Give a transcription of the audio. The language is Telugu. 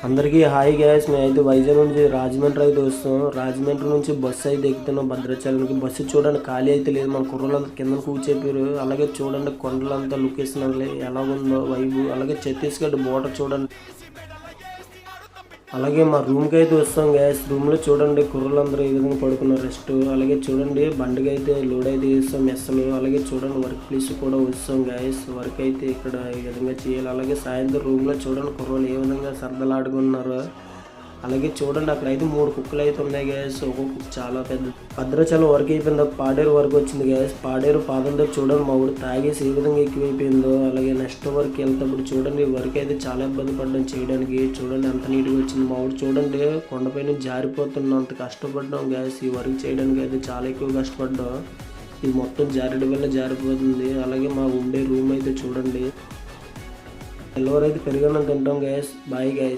అందరికీ హాయ్ గ్యాస్. మేమైతే వైజాగ్ నుంచి రాజమండ్రి అయితే వస్తాం. రాజమండ్రి నుంచి బస్సు అయితే ఎక్కుతున్నాం భద్రాచలంకి. బస్సు చూడండి ఖాళీ అయితే లేదు. మన కుర్రలంతా కింద కూర్చేపారు. అలాగే చూడండి కొండలంతా లొకేషన్ ఎలా ఉందో వైబు. అలాగే ఛత్తీస్గఢ్ బోర్డర్ చూడండి. అలాగే మా రూమ్కి అయితే వస్తాం గ్యాస్. రూమ్లో చూడండి కుర్రలందరూ ఈ విధంగా పడుకున్నారు రెస్ట్. అలాగే చూడండి బండికి అయితే లోడ్ అయితే వేస్తాం మెస్సలు. అలాగే చూడండి వర్క్ ప్లేస్ కూడా వస్తాం గ్యాస్. వర్క్ అయితే ఇక్కడ ఈ విధంగా చేయాలి. అలాగే సాయంత్రం రూమ్లో చూడండి కుర్రలు ఏ విధంగా సరదలాడుకున్నారు. అలాగే చూడండి అక్కడైతే 3 కుక్కలు అయితే ఉన్నాయి గ్యాస్. ఒక్కొక్క కుక్క చాలా పెద్ద. భద్రాచలం వర్క్ అయిపోయింది. పాడేరు వరకు వచ్చింది గ్యాస్. పాడేరు పాదం దగ్గర చూడండి మా ఊడు తాగేసి ఏ విధంగా ఎక్కువైపోయిందో. అలాగే నెక్స్ట్ వర్క్ వెళ్తేప్పుడు చూడండి వర్క్ అయితే చాలా ఇబ్బంది పడ్డాం చేయడానికి. చూడండి ఎంత నీట్గా వచ్చింది మా ఊడు. చూడండి కొండపైన జారిపోతున్నాం. అంత కష్టపడ్డాం గ్యాస్. ఈ వర్క్ చేయడానికి అయితే చాలా ఎక్కువ కష్టపడ్డాం. ఇది మొత్తం జారడం వల్ల జారిపోతుంది. అలాగే మా ఉండే రూమ్ అయితే చూడండి. ఎల్లవరైతే పెరుగన్నం తింటాం గ్యాస్. Bye gas.